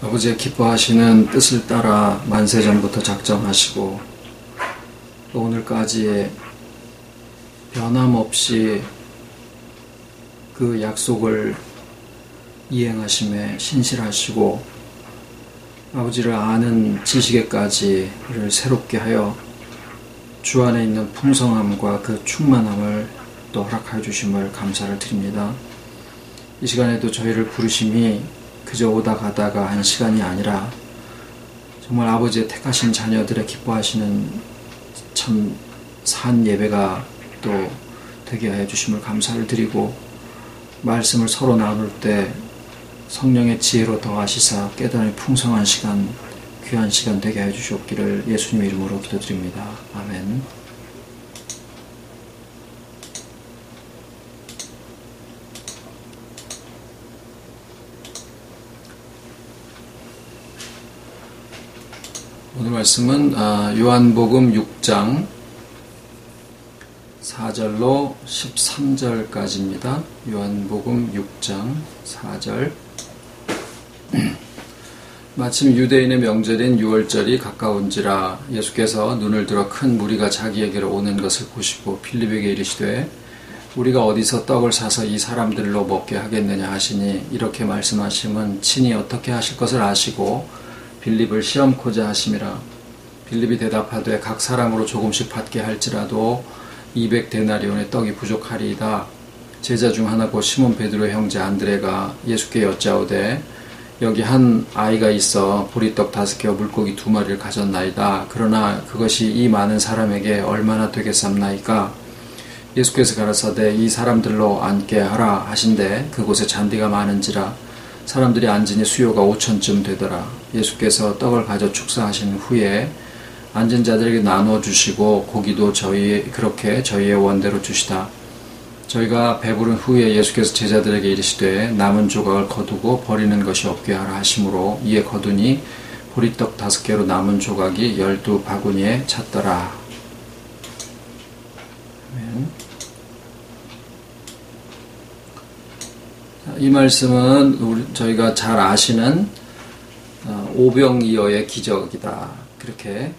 아버지의 기뻐하시는 뜻을 따라 만세전부터 작정하시고 또 오늘까지 변함없이 그 약속을 이행하심에 신실하시고 아버지를 아는 지식에까지를 새롭게 하여 주 안에 있는 풍성함과 그 충만함을 또 허락하여 주심을 감사를 드립니다. 이 시간에도 저희를 부르심이 그저 오다 가다가 한 시간이 아니라 정말 아버지의 택하신 자녀들의 기뻐하시는 참 산 예배가 또 되게 하여 주심을 감사를 드리고 말씀을 서로 나눌 때 성령의 지혜로 더하시사 깨달음이 풍성한 시간, 귀한 시간 되게 하여 주시옵기를 예수님의 이름으로 기도드립니다. 아멘. 오늘 말씀은 요한복음 6장 4절로 13절까지입니다. 요한복음 6장 4절. 마침 유대인의 명절인 유월절이 가까운지라 예수께서 눈을 들어 큰 무리가 자기에게로 오는 것을 보시고 빌립에게 이르시되 우리가 어디서 떡을 사서 이 사람들로 먹게 하겠느냐 하시니 이렇게 말씀하심은 친히 어떻게 하실 것을 아시고 빌립을 시험코자 하심이라. 빌립이 대답하되 각 사람으로 조금씩 받게 할지라도 200데나리온의 떡이 부족하리이다. 제자 중 하나고 시몬 베드로의 형제 안드레가 예수께 여짜오되 여기 한 아이가 있어 보리떡 5개와 물고기 2마리를 가졌나이다. 그러나 그것이 이 많은 사람에게 얼마나 되겠삼나이까? 예수께서 가라사대 이 사람들로 앉게 하라 하신대 그곳에 잔디가 많은지라 사람들이 앉으니 수요가 5,000쯤 되더라. 예수께서 떡을 가져 축사하신 후에 앉은 자들에게 나누어 주시고 고기도 그렇게 저희의 원대로 주시다. 저희가 배부른 후에 예수께서 제자들에게 이르시되 남은 조각을 거두고 버리는 것이 없게 하라 하심으로 이에 거두니 보리떡 5개로 남은 조각이 12바구니에 찼더라. 아멘. 이 말씀은 저희가 잘 아시는 오병이어의 기적이다. 그렇게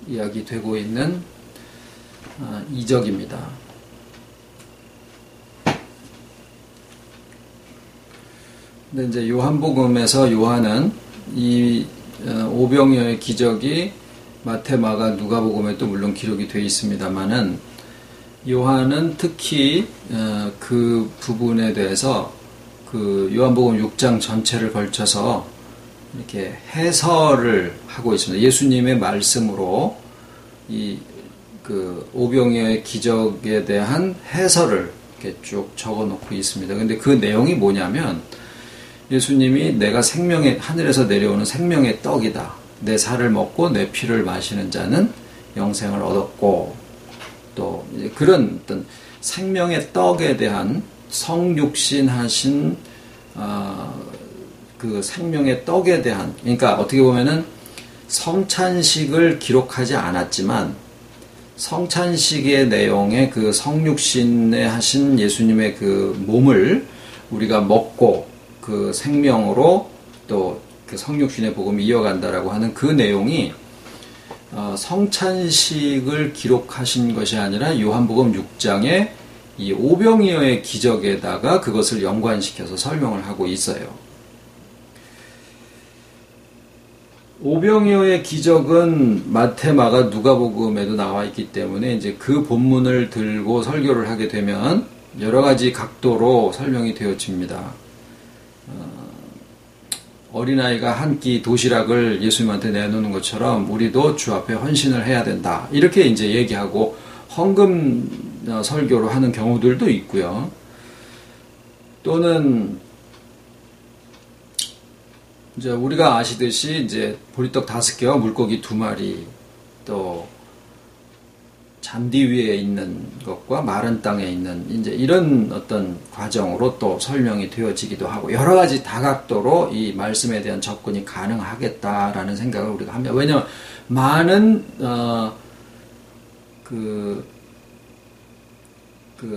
이야기되고 있는 이적입니다. 근데 이제 요한복음에서 요한은 이 오병이어의 기적이 마태, 마가, 누가복음에도 물론 기록이 되어 있습니다만은 요한은 특히 그 부분에 대해서 그 요한복음 6장 전체를 걸쳐서 이렇게 해설을 하고 있습니다. 예수님의 말씀으로 그 오병이어의 기적에 대한 해설을 이렇게 쭉 적어 놓고 있습니다. 근데 그 내용이 뭐냐면 예수님이 내가 하늘에서 내려오는 생명의 떡이다. 내 살을 먹고 내 피를 마시는 자는 영생을 얻었고 또 그런 어떤 생명의 떡에 대한 성육신 하신 그 생명의 떡에 대한 그러니까 어떻게 보면은 성찬식을 기록하지 않았지만 성찬식의 내용의 그 성육신에 하신 예수님의 그 몸을 우리가 먹고 그 생명으로 또 그 성육신의 복음이 이어간다라고 하는 그 내용이 성찬식을 기록하신 것이 아니라 요한복음 6장의 이 오병이어의 기적에다가 그것을 연관시켜서 설명을 하고 있어요. 오병이어의 기적은 마태, 마가, 누가복음에도 나와 있기 때문에 이제 그 본문을 들고 설교를 하게 되면 여러 가지 각도로 설명이 되어집니다. 어린아이가 한 끼 도시락을 예수님한테 내놓는 것처럼 우리도 주 앞에 헌신을 해야 된다. 이렇게 이제 얘기하고 헌금 설교로 하는 경우들도 있고요. 또는 이제 우리가 아시듯이 이제 보리떡 5개와 물고기 2마리 또 잔디 위에 있는 것과 마른 땅에 있는 이제 이런 어떤 과정으로 또 설명이 되어지기도 하고 여러 가지 다각도로 이 말씀에 대한 접근이 가능하겠다라는 생각을 우리가 합니다. 왜냐하면 많은 그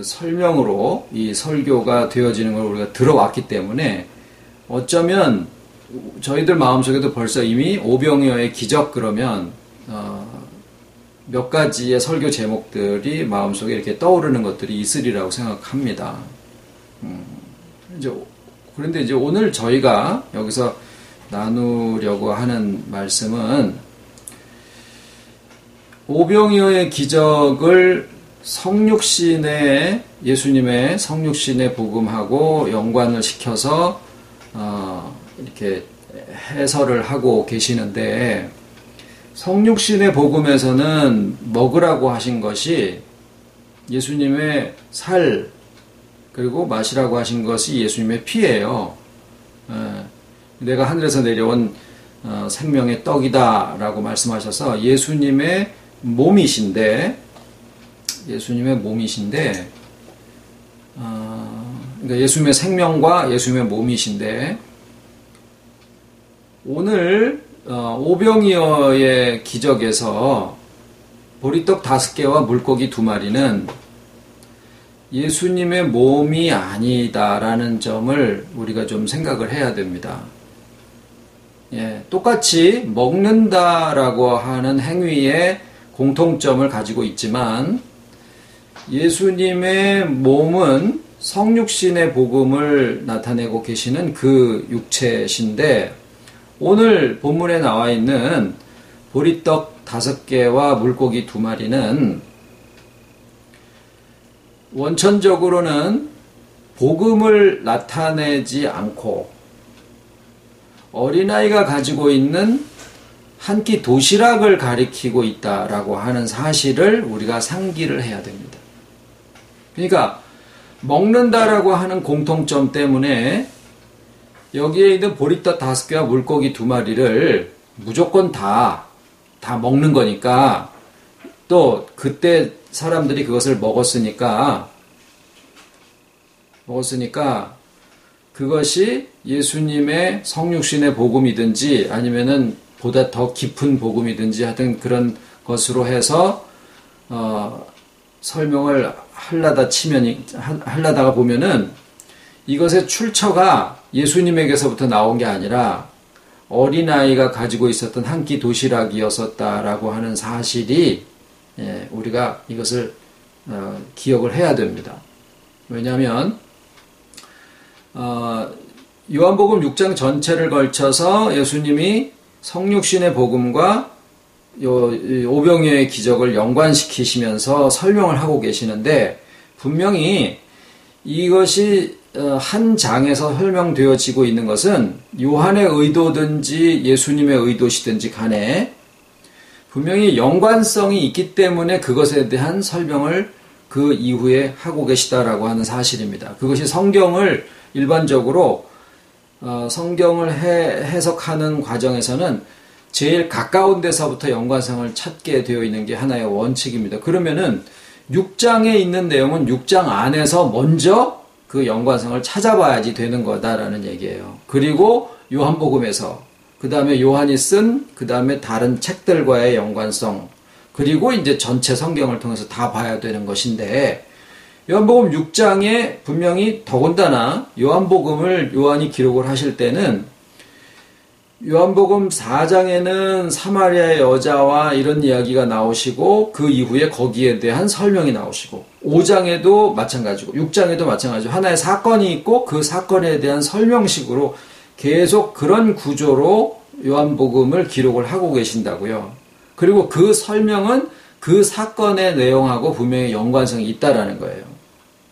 설명으로 이 설교가 되어지는 걸 우리가 들어왔기 때문에 어쩌면 저희들 마음속에도 벌써 이미 오병이어의 기적 그러면 몇 가지의 설교 제목들이 마음속에 이렇게 떠오르는 것들이 있으리라고 생각합니다. 그런데 이제 오늘 저희가 여기서 나누려고 하는 말씀은 오병이어의 기적을 성육신의 예수님의 성육신의 복음하고 연관을 시켜서 이렇게 해설을 하고 계시는데, 성육신의 복음에서는 먹으라고 하신 것이 예수님의 살, 그리고 마시라고 하신 것이 예수님의 피예요. 내가 하늘에서 내려온 생명의 떡이다 라고 말씀하셔서 예수님의 몸이신데, 그러니까 예수님의 생명과 예수님의 몸이신데, 오늘 오병이어의 기적에서 보리떡 5개와 물고기 2마리는 예수님의 몸이 아니다라는 점을 우리가 좀 생각을 해야 됩니다. 똑같이 먹는다라고 하는 행위에 공통점을 가지고 있지만, 예수님의 몸은 성육신의 복음을 나타내고 계시는 그 육체신데, 오늘 본문에 나와 있는 보리떡 5개와 물고기 2마리는 원천적으로는 복음을 나타내지 않고 어린아이가 가지고 있는 한 끼 도시락을 가리키고 있다라고 하는 사실을 우리가 상기를 해야 됩니다. 그러니까 먹는다라고 하는 공통점 때문에 여기에 있는 보리떡 5개와 물고기 2마리를 무조건 다 먹는 거니까, 또 그때 사람들이 그것을 먹었으니까 그것이 예수님의 성육신의 복음이든지 아니면은 보다 더 깊은 복음이든지 하여튼 그런 것으로 해서 설명을 하려다가 보면은 이것의 출처가 예수님에게서부터 나온 게 아니라 어린아이가 가지고 있었던 한 끼 도시락이었었다라고 하는 사실이, 우리가 이것을 기억을 해야 됩니다. 왜냐하면 요한복음 6장 전체를 걸쳐서 예수님이 성육신의 복음과 오병이어의 기적을 연관시키시면서 설명을 하고 계시는데, 분명히 이것이 한 장에서 설명되어지고 있는 것은 요한의 의도든지 예수님의 의도시든지 간에 분명히 연관성이 있기 때문에 그것에 대한 설명을 그 이후에 하고 계시다라고 하는 사실입니다. 그것이 성경을 일반적으로 성경을 해석하는 과정에서는 제일 가까운 데서부터 연관성을 찾게 되어 있는 게 하나의 원칙입니다. 그러면은 6장에 있는 내용은 6장 안에서 먼저 그 연관성을 찾아봐야지 되는 거다라는 얘기예요. 그리고 요한복음에서, 그 다음에 요한이 쓴, 그 다음에 다른 책들과의 연관성, 그리고 이제 전체 성경을 통해서 다 봐야 되는 것인데, 요한복음 6장에 분명히 더군다나 요한복음을 요한이 기록을 하실 때는 요한복음 4장에는 사마리아의 여자와 이런 이야기가 나오시고 그 이후에 거기에 대한 설명이 나오시고 5장에도 마찬가지고 6장에도 마찬가지고 하나의 사건이 있고 그 사건에 대한 설명식으로 계속 그런 구조로 요한복음을 기록을 하고 계신다고요. 그리고 그 설명은 그 사건의 내용하고 분명히 연관성이 있다라는 거예요.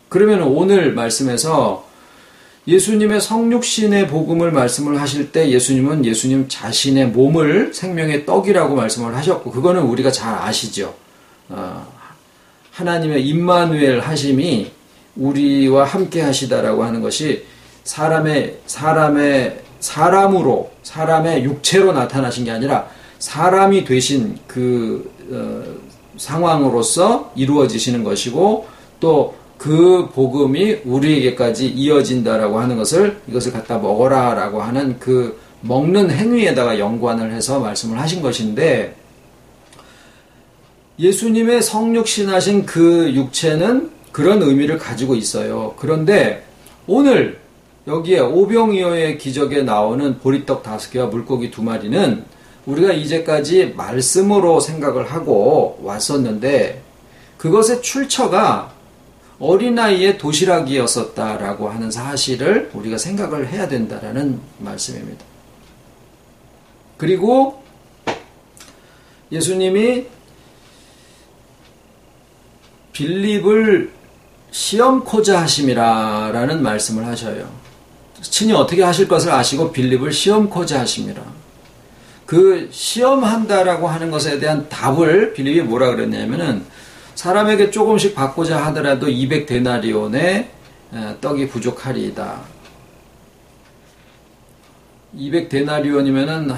그러면 오늘 말씀에서 예수님의 성육신의 복음을 말씀을 하실 때 예수님은 예수님 자신의 몸을 생명의 떡이라고 말씀을 하셨고, 그거는 우리가 잘 아시죠. 하나님의 임마누엘 하심이 우리와 함께 하시다라고 하는 것이 사람의 육체로 나타나신 게 아니라 사람이 되신 그 상황으로서 이루어지시는 것이고, 또 그 복음이 우리에게까지 이어진다라고 하는 이것을 갖다 먹어라라고 하는 그 먹는 행위에다가 연관을 해서 말씀을 하신 것인데, 예수님의 성육신하신 그 육체는 그런 의미를 가지고 있어요. 그런데 오늘 여기에 오병이어의 기적에 나오는 보리떡 5개와 물고기 2마리는 우리가 이제까지 말씀으로 생각을 하고 왔었는데 그것의 출처가 어린아이의 도시락이었었다라고 하는 사실을 우리가 생각을 해야 된다라는 말씀입니다. 그리고 예수님이 빌립을 시험코자 하심이라라는 말씀을 하셔요. 친히 어떻게 하실 것을 아시고 빌립을 시험코자 하심이라. 그 시험한다라고 하는 것에 대한 답을 빌립이 뭐라 그랬냐면은 사람에게 조금씩 받고자 하더라도 200데나리온의 떡이 부족하리이다. 200데나리온이면은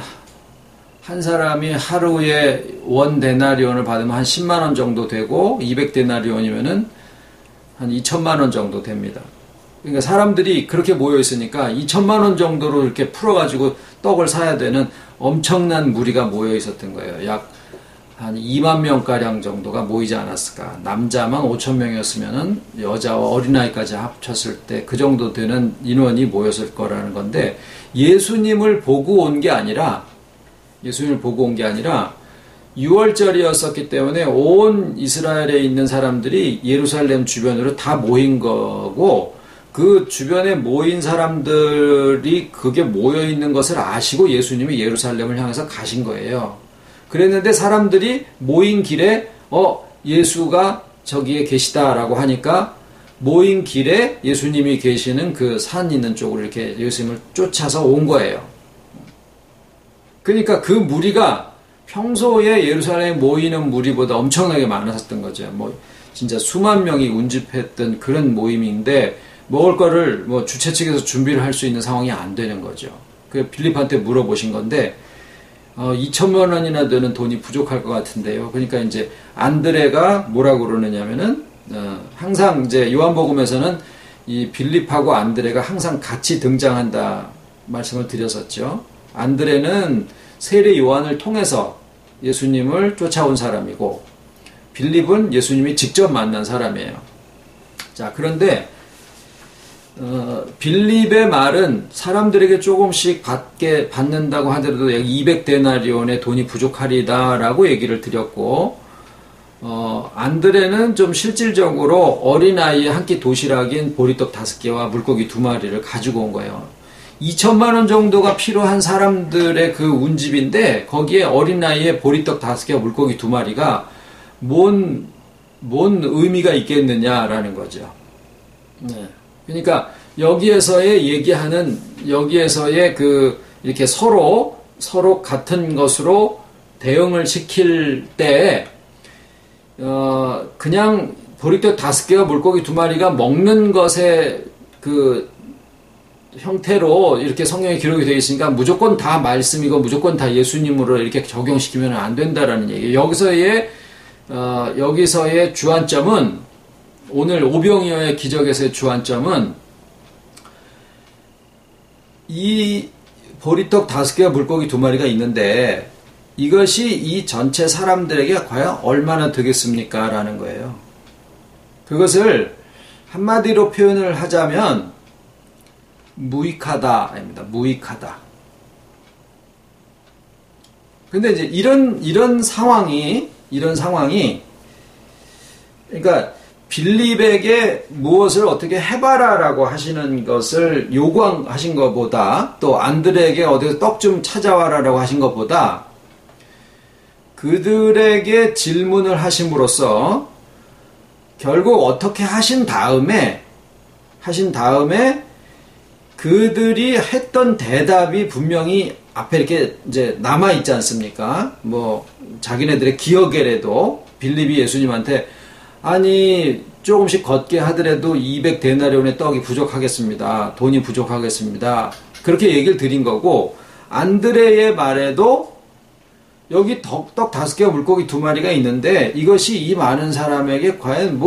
한 사람이 하루에 1데나리온을 받으면 한 10만 원 정도 되고 200데나리온이면은 한 2천만 원 정도 됩니다. 그러니까 사람들이 그렇게 모여 있으니까 2천만 원 정도로 이렇게 풀어가지고 떡을 사야 되는 엄청난 무리가 모여 있었던 거예요. 약 한 2만 명가량 정도가 모이지 않았을까. 남자만 5천 명이었으면은 여자와 어린아이까지 합쳤을 때 그 정도 되는 인원이 모였을 거라는 건데 예수님을 보고 온 게 아니라 6월절이었었기 때문에 온 이스라엘에 있는 사람들이 예루살렘 주변으로 다 모인 거고 그 주변에 모인 사람들이 그게 모여 있는 것을 아시고 예수님이 예루살렘을 향해서 가신 거예요. 그랬는데 사람들이 모인 길에 예수가 저기에 계시다라고 하니까 모인 길에 예수님이 계시는 그 산 있는 쪽으로 이렇게 예수님을 쫓아서 온 거예요. 그러니까 그 무리가 평소에 예루살렘에 모이는 무리보다 엄청나게 많았었던 거죠. 뭐 진짜 수만 명이 운집했던 그런 모임인데 먹을 거를 뭐 주최 측에서 준비를 할 수 있는 상황이 안 되는 거죠. 그 빌립한테 물어보신 건데 2천만 원이나 되는 돈이 부족할 것 같은데요. 그러니까 이제 안드레가 뭐라고 그러느냐면은 항상 이제 요한복음에서는 이 빌립하고 안드레가 항상 같이 등장한다 말씀을 드렸었죠. 안드레는 세례 요한을 통해서 예수님을 쫓아온 사람이고 빌립은 예수님이 직접 만난 사람이에요. 자, 그런데 빌립의 말은 사람들에게 조금씩 받는다고 하더라도 약 200데나리온의 돈이 부족하리다라고 얘기를 드렸고 안드레는 좀 실질적으로 어린아이의 한 끼 도시락인 보리떡 5개와 물고기 2마리를 가지고 온 거예요. 2천만 원 정도가 필요한 사람들의 그 운집인데 거기에 어린아이의 보리떡 5개와 물고기 2마리가 뭔 의미가 있겠느냐라는 거죠. 네. 그러니까 여기에서의 이렇게 서로 같은 것으로 대응을 시킬 때 그냥 보리떡 5개와 물고기 2마리가 먹는 것의 그 형태로 이렇게 성경에 기록이 되어 있으니까 무조건 다 말씀이고 무조건 다 예수님으로 이렇게 적용시키면 안 된다라는 얘기예요. 여기서의 주안점은 오늘 오병이어의 기적에서의 주안점은 이 보리떡 5개와 물고기 2마리가 있는데 이것이 이 전체 사람들에게 과연 얼마나 되겠습니까? 라는 거예요. 그것을 한마디로 표현을 하자면 무익하다입니다. 무익하다. 근데 이제 이런 상황이 그러니까 빌립에게 무엇을 어떻게 해봐라라고 하시는 것을 요구하신 것보다 또 안드레에게 어디서 떡 좀 찾아와라라고 하신 것보다 그들에게 질문을 하심으로써 결국 어떻게 하신 다음에 그들이 했던 대답이 분명히 앞에 이렇게 이제 남아있지 않습니까? 뭐 자기네들의 기억에라도 빌립이 예수님한테 아니 조금씩 걷게 하더라도 200데나리온의 떡이 부족하겠습니다. 돈이 부족하겠습니다. 그렇게 얘기를 드린 거고 안드레의 말에도 여기 떡 5개와 물고기 2마리가 있는데 이것이 이 많은 사람에게 과연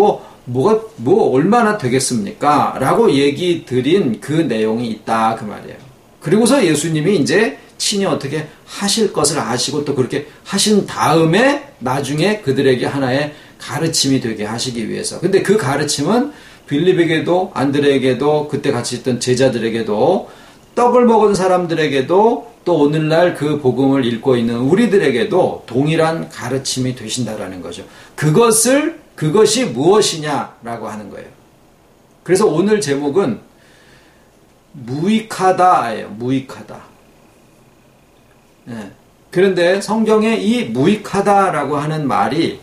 얼마나 되겠습니까? 라고 얘기 드린 그 내용이 있다 그 말이에요. 그리고서 예수님이 이제 친히 어떻게 하실 것을 아시고 또 그렇게 하신 다음에 나중에 그들에게 하나의 가르침이 되게 하시기 위해서. 근데 그 가르침은 빌립에게도 안드레에게도 그때 같이 있던 제자들에게도 떡을 먹은 사람들에게도 또 오늘날 그 복음을 읽고 있는 우리들에게도 동일한 가르침이 되신다라는 거죠. 그것이 무엇이냐라고 하는 거예요. 그래서 오늘 제목은 무익하다예요. 무익하다. 네. 그런데 성경에 이 무익하다라고 하는 말이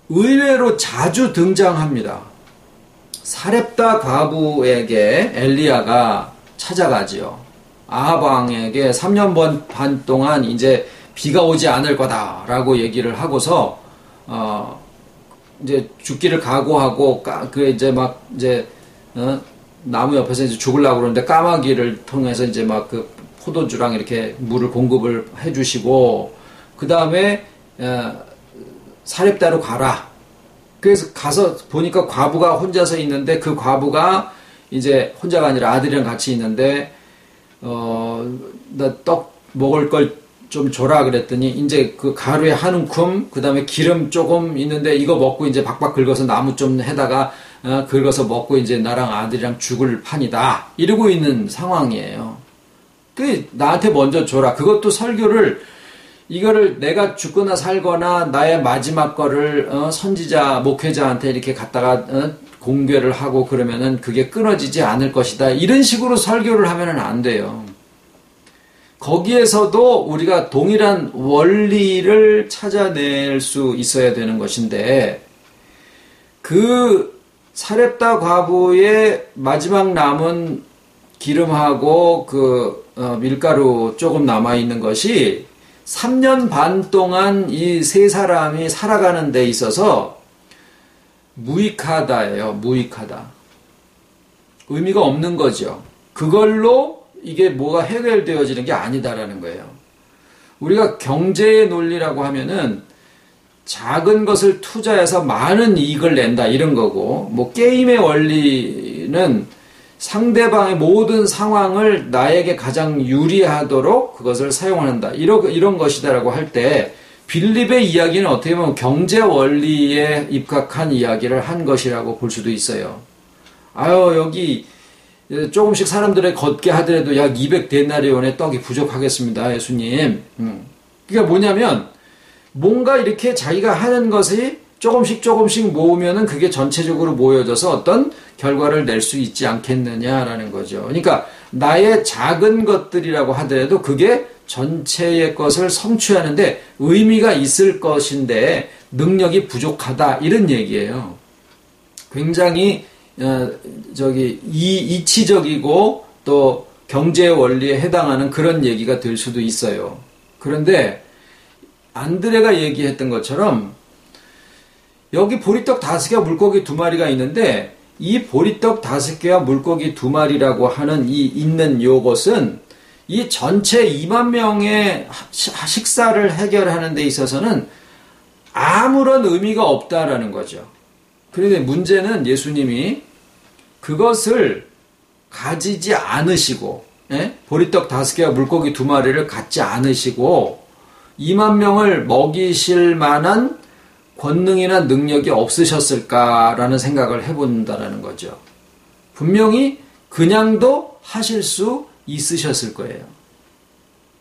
의외로 자주 등장합니다. 사렙다 과부에게 엘리야가 찾아가지요. 아합 왕에게 3년 반 동안 이제 비가 오지 않을 거다라고 얘기를 하고서 이제 죽기를 각오하고 나무 옆에서 이제 죽으려고 그러는데 까마귀를 통해서 이제 막 그 포도주랑 이렇게 물을 공급을 해주시고 그 다음에 사렙다로 가라. 그래서 가서 보니까 과부가 혼자서 있는데 그 과부가 이제 혼자가 아니라 아들이랑 같이 있는데 나 떡 먹을 걸 좀 줘라 그랬더니 이제 그 가루에 한 움큼 그다음에 기름 조금 있는데 이거 먹고 이제 박박 긁어서 나무 좀 해다가 긁어서 먹고 이제 나랑 아들이랑 죽을 판이다 이러고 있는 상황이에요. 그 나한테 먼저 줘라. 그것도 설교를 이거를 내가 죽거나 살거나 나의 마지막 거를 선지자 목회자한테 이렇게 갖다가 공개를 하고 그러면은 그게 끊어지지 않을 것이다. 이런 식으로 설교를 하면은 안 돼요. 거기에서도 우리가 동일한 원리를 찾아낼 수 있어야 되는 것인데 그 사렙다 과부의 마지막 남은 기름하고 그 밀가루 조금 남아 있는 것이 3년 반 동안 이 세 사람이 살아가는 데 있어서 무익하다예요. 무익하다. 의미가 없는 거죠. 그걸로 이게 뭐가 해결되어지는 게 아니다라는 거예요. 우리가 경제의 논리라고 하면은 작은 것을 투자해서 많은 이익을 낸다 이런 거고, 뭐 게임의 원리는 상대방의 모든 상황을 나에게 가장 유리하도록 그것을 사용한다. 이런 것이다라고 할 때 빌립의 이야기는 어떻게 보면 경제 원리에 입각한 이야기를 한 것이라고 볼 수도 있어요. 여기 조금씩 사람들의 걷게 하더라도 약 200데나리온의 떡이 부족하겠습니다, 예수님. 그게 뭐냐면 뭔가 이렇게 자기가 하는 것이 조금씩 모으면은 그게 전체적으로 모여져서 어떤 결과를 낼 수 있지 않겠느냐라는 거죠. 그러니까 나의 작은 것들이라고 하더라도 그게 전체의 것을 성취하는데 의미가 있을 것인데 능력이 부족하다 이런 얘기예요. 굉장히 이치적이고 또 경제 원리에 해당하는 그런 얘기가 될 수도 있어요. 그런데 안드레가 얘기했던 것처럼 여기 보리떡 5개와 물고기 2마리가 있는데 이 보리떡 5개와 물고기 2마리라고 하는 이 있는 요것은 이 전체 2만 명의 식사를 해결하는 데 있어서는 아무런 의미가 없다라는 거죠. 그런데 문제는 예수님이 그것을 가지지 않으시고 보리떡 5개와 물고기 2마리를 갖지 않으시고 2만 명을 먹이실 만한 권능이나 능력이 없으셨을까라는 생각을 해본다는 거죠. 분명히 그냥도 하실 수 있으셨을 거예요.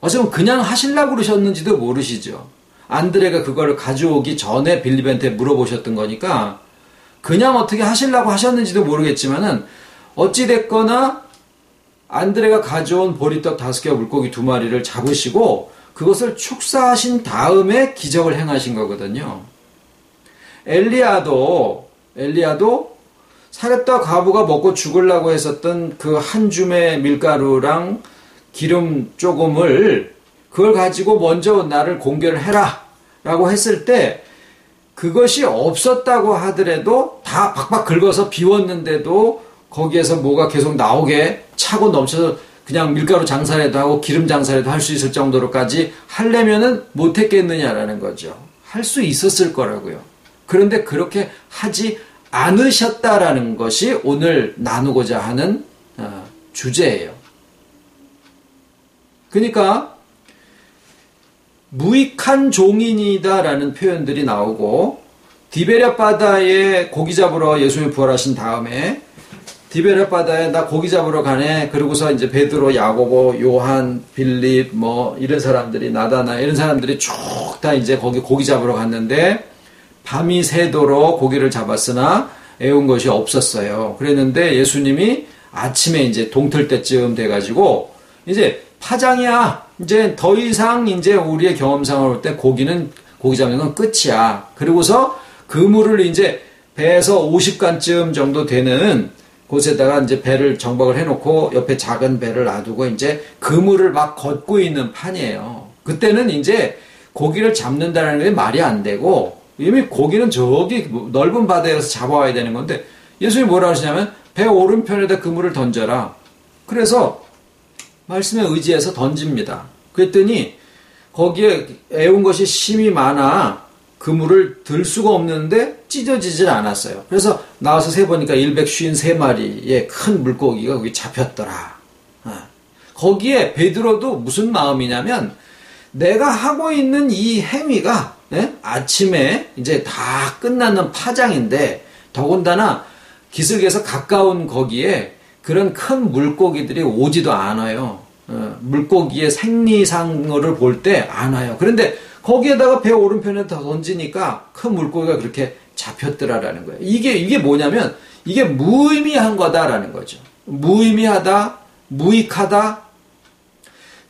어쩌면 그냥 하시려고 그러셨는지도 모르시죠. 안드레가 그걸 가져오기 전에 빌립한테 물어보셨던 거니까 그냥 어떻게 하시려고 하셨는지도 모르겠지만은 어찌됐거나 안드레가 가져온 보리떡 5개와 물고기 2마리를 잡으시고 그것을 축사하신 다음에 기적을 행하신 거거든요. 엘리야도 사렙다 과부가 먹고 죽으려고 했었던 그 한 줌의 밀가루랑 기름 조금을 그걸 가지고 먼저 나를 공개를 해라 라고 했을 때 그것이 없었다고 하더라도 다 박박 긁어서 비웠는데도 거기에서 뭐가 계속 나오게 차고 넘쳐서 그냥 밀가루 장사라도 하고 기름 장사라도 할 수 있을 정도로까지 하려면은 못했겠느냐라는 거죠. 할 수 있었을 거라고요. 그런데 그렇게 하지 않으셨다라는 것이 오늘 나누고자 하는 주제예요. 그러니까 무익한 종인이다라는 표현들이 나오고 디베랴 바다에 고기 잡으러 예수님이 부활하신 다음에 디베랴 바다에 나 고기 잡으러 가네. 그러고서 이제 베드로, 야고보, 요한, 빌립 뭐 이런 사람들이 나다나 이런 사람들이 쭉 다 이제 거기 고기 잡으러 갔는데 밤이 새도록 고기를 잡았으나 애운 것이 없었어요. 그랬는데 예수님이 아침에 이제 동틀 때쯤 돼가지고 이제 파장이야. 이제 더 이상 이제 우리의 경험상으로 볼 때 고기 잡는 건 끝이야. 그리고서 그물을 이제 배에서 50간쯤 정도 되는 곳에다가 이제 배를 정박을 해놓고 옆에 작은 배를 놔두고 이제 그물을 막 걷고 있는 판이에요. 그때는 이제 고기를 잡는다는 게 말이 안 되고 이미 고기는 저기 넓은 바다에서 잡아와야 되는 건데 예수님이 뭐라 하시냐면 배 오른편에다 그물을 던져라. 그래서 말씀에 의지해서 던집니다. 그랬더니 거기에 애운 것이 심이 많아 그물을 들 수가 없는데 찢어지질 않았어요. 그래서 나와서 세보니까 153마리의 큰 물고기가 거기 잡혔더라. 거기에 베드로도 무슨 마음이냐면 내가 하고 있는 이 행위가 아침에 이제 다 끝나는 파장인데 더군다나 기슭에서 가까운 거기에 그런 큰 물고기들이 오지도 않아요. 물고기의 생리상어를 볼 때 안 와요. 그런데 거기에다가 배 오른편에 더 던지니까 큰 물고기가 그렇게 잡혔더라라는 거예요. 이게 뭐냐면 이게 무의미한 거다라는 거죠. 무의미하다, 무익하다,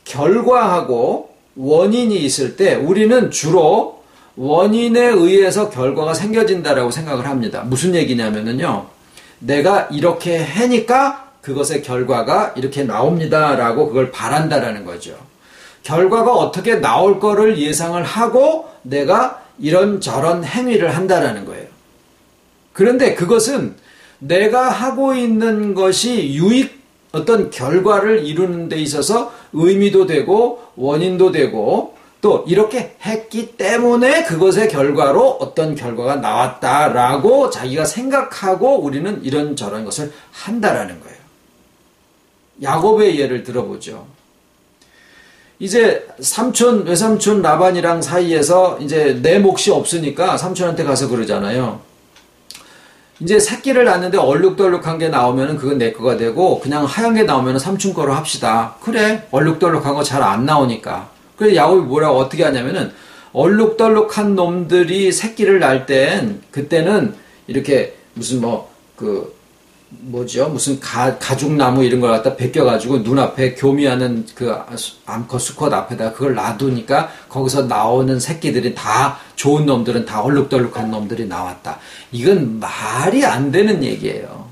결과하고 원인이 있을 때 우리는 주로 원인에 의해서 결과가 생겨진다라고 생각을 합니다. 무슨 얘기냐면요. 내가 이렇게 해니까 그것의 결과가 이렇게 나옵니다라고 그걸 바란다라는 거죠. 결과가 어떻게 나올 거를 예상을 하고 내가 이런저런 행위를 한다라는 거예요. 그런데 그것은 내가 하고 있는 것이 어떤 결과를 이루는 데 있어서 의미도 되고 원인도 되고 또 이렇게 했기 때문에 그것의 결과로 어떤 결과가 나왔다라고 자기가 생각하고 우리는 이런저런 것을 한다라는 거예요. 야곱의 예를 들어보죠. 이제 외삼촌 라반이랑 사이에서 이제 내 몫이 없으니까 삼촌한테 가서 그러잖아요. 이제 새끼를 낳는데 얼룩덜룩한 게 나오면 그건 내 거가 되고 그냥 하얀 게 나오면 삼촌 거로 합시다. 그래, 얼룩덜룩한 거 잘 안 나오니까. 그래서 야곱이 뭐라고 어떻게 하냐면은 얼룩덜룩한 놈들이 새끼를 낳을 땐 그때는 이렇게 무슨 무슨 가죽나무 이런 걸 갖다 벗겨가지고 눈앞에 교미하는 그 암컷 수컷 앞에다 그걸 놔두니까 거기서 나오는 새끼들이 다 좋은 놈들은 다 얼룩덜룩한 놈들이 나왔다. 이건 말이 안 되는 얘기예요.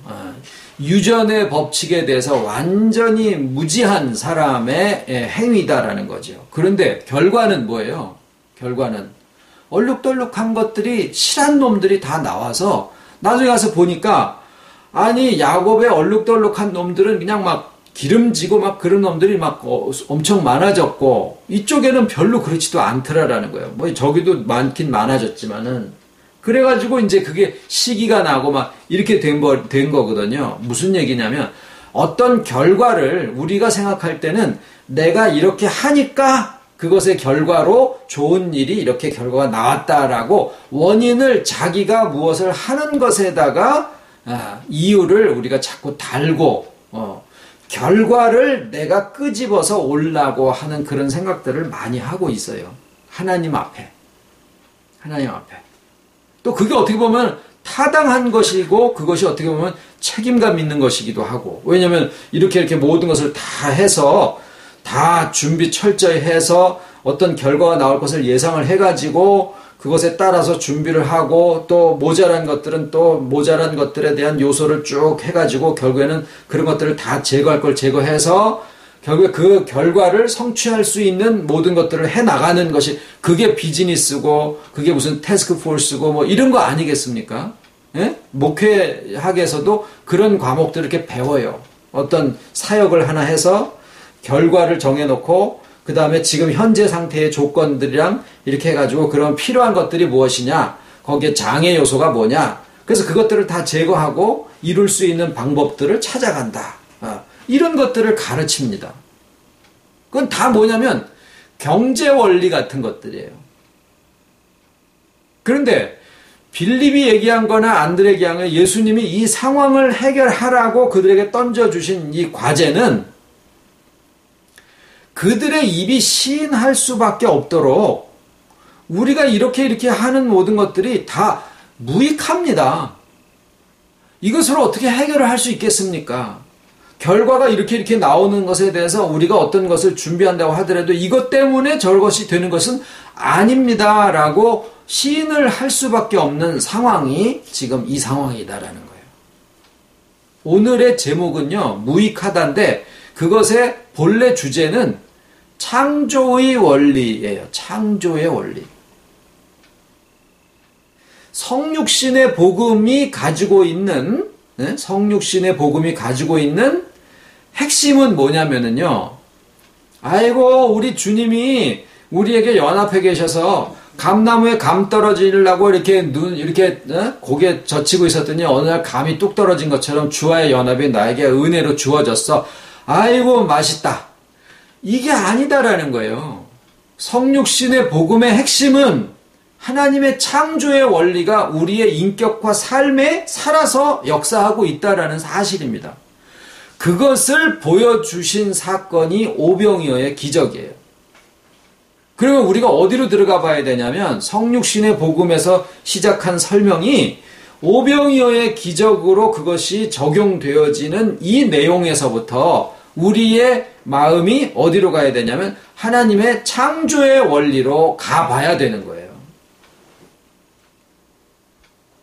유전의 법칙에 대해서 완전히 무지한 사람의 행위다라는 거죠. 그런데 결과는 뭐예요? 결과는 얼룩덜룩한 것들이 실한 놈들이 다 나와서 나중에 가서 보니까 아니 야곱의 얼룩덜룩한 놈들은 그냥 막 기름지고 막 그런 놈들이 막 엄청 많아졌고 이쪽에는 별로 그렇지도 않더라라는 거예요. 뭐 저기도 많긴 많아졌지만은 그래가지고 이제 그게 시기가 나고 막 이렇게 된 거거든요. 무슨 얘기냐면 어떤 결과를 우리가 생각할 때는 내가 이렇게 하니까 그것의 결과로 좋은 일이 이렇게 결과가 나왔다라고 원인을 자기가 무엇을 하는 것에다가 이유를 우리가 자꾸 달고 결과를 내가 끄집어서 올라고 하는 그런 생각들을 많이 하고 있어요. 하나님 앞에. 또 그게 어떻게 보면 타당한 것이고 그것이 어떻게 보면 책임감 있는 것이기도 하고 왜냐하면 이렇게 모든 것을 다 해서 다 준비 철저히 해서 어떤 결과가 나올 것을 예상을 해가지고 그것에 따라서 준비를 하고 또 모자란 것들은 또 모자란 것들에 대한 요소를 쭉 해가지고 결국에는 그런 것들을 다 제거할 걸 제거해서 결국에 그 결과를 성취할 수 있는 모든 것들을 해나가는 것이 그게 비즈니스고 그게 무슨 태스크포스고 뭐 이런 거 아니겠습니까? 예? 목회학에서도 그런 과목들을 이렇게 배워요. 어떤 사역을 하나 해서 결과를 정해놓고 그 다음에 지금 현재 상태의 조건들이랑 이렇게 해가지고 그런 필요한 것들이 무엇이냐 거기에 장애 요소가 뭐냐 그래서 그것들을 다 제거하고 이룰 수 있는 방법들을 찾아간다. 이런 것들을 가르칩니다. 그건 다 뭐냐면 경제 원리 같은 것들이에요. 그런데 빌립이 얘기한 거나 안드레가 얘기한 거, 예수님이 이 상황을 해결하라고 그들에게 던져주신 이 과제는 그들의 입이 시인할 수밖에 없도록 우리가 이렇게 하는 모든 것들이 다 무익합니다. 이것으로 어떻게 해결을 할 수 있겠습니까? 결과가 이렇게 나오는 것에 대해서 우리가 어떤 것을 준비한다고 하더라도 이것 때문에 저것이 되는 것은 아닙니다. 라고 시인을 할 수밖에 없는 상황이 지금 이 상황이다라는 거예요. 오늘의 제목은요, 무익하다인데 그것의 본래 주제는 창조의 원리예요. 창조의 원리. 성육신의 복음이 가지고 있는 핵심은 뭐냐면은요, 아이고 우리 주님이 우리에게 연합해 계셔서 감나무에 감 떨어지려고 이렇게 고개 젖히고 있었더니 어느 날 감이 뚝 떨어진 것처럼 주와의 연합이 나에게 은혜로 주어졌어. 아이고 맛있다. 이게 아니다라는 거예요. 성육신의 복음의 핵심은 하나님의 창조의 원리가 우리의 인격과 삶에 살아서 역사하고 있다라는 사실입니다. 그것을 보여주신 사건이 오병이어의 기적이에요. 그러면 우리가 어디로 들어가 봐야 되냐면 성육신의 복음에서 시작한 설명이 오병이어의 기적으로 그것이 적용되어지는 이 내용에서부터 우리의 마음이 어디로 가야 되냐면 하나님의 창조의 원리로 가봐야 되는 거예요.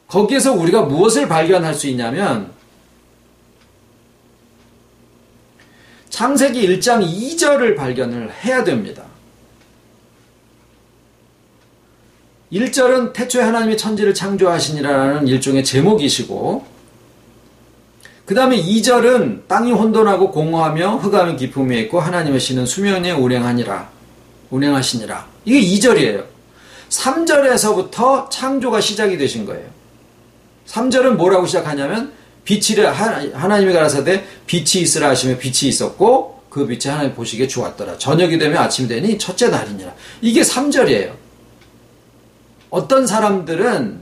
거기에서 우리가 무엇을 발견할 수 있냐면 창세기 1장 2절을 발견을 해야 됩니다. 1절은 태초에 하나님이 천지를 창조하시니라는 일종의 제목이시고, 그 다음에 2절은 땅이 혼돈하고 공허하며 흑암의 깊음에 있고 하나님의 신은 수면에 운행하시니라. 이게 2절이에요. 3절에서부터 창조가 시작이 되신 거예요. 3절은 뭐라고 시작하냐면 하나님이 가라사대 빛이 있으라 하시며 빛이 있었고 그 빛이 하나님 보시기에 좋았더라. 저녁이 되면 아침이 되니 첫째 날이니라. 이게 3절이에요. 어떤 사람들은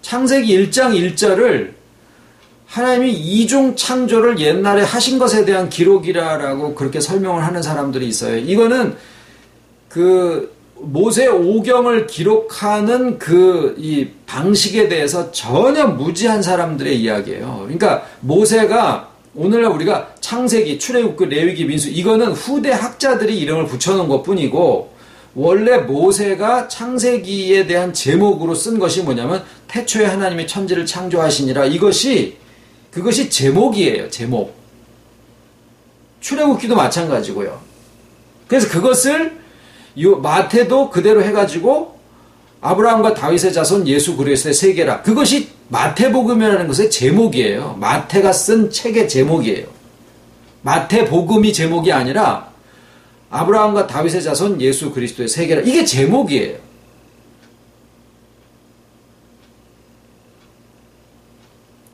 창세기 1장 1절을 하나님이 이중 창조를 옛날에 하신 것에 대한 기록이라고 그렇게 설명을 하는 사람들이 있어요. 이거는 모세 오경을 기록하는 이 방식에 대해서 전혀 무지한 사람들의 이야기예요. 그러니까 모세가 오늘날 우리가 창세기, 출애굽기, 레위기, 민수 이거는 후대 학자들이 이름을 붙여놓은 것뿐이고 원래 모세가 창세기에 대한 제목으로 쓴 것이 뭐냐면 태초에 하나님이 천지를 창조하시니라. 그것이 제목이에요. 제목. 출애굽기도 마찬가지고요. 그래서 그것을 마태도 그대로 해가지고 아브라함과 다윗의 자손 예수 그리스도의 세계라. 그것이 마태복음이라는 것의 제목이에요. 마태가 쓴 책의 제목이에요. 마태복음이 제목이 아니라 아브라함과 다윗의 자손 예수 그리스도의 세계라. 이게 제목이에요.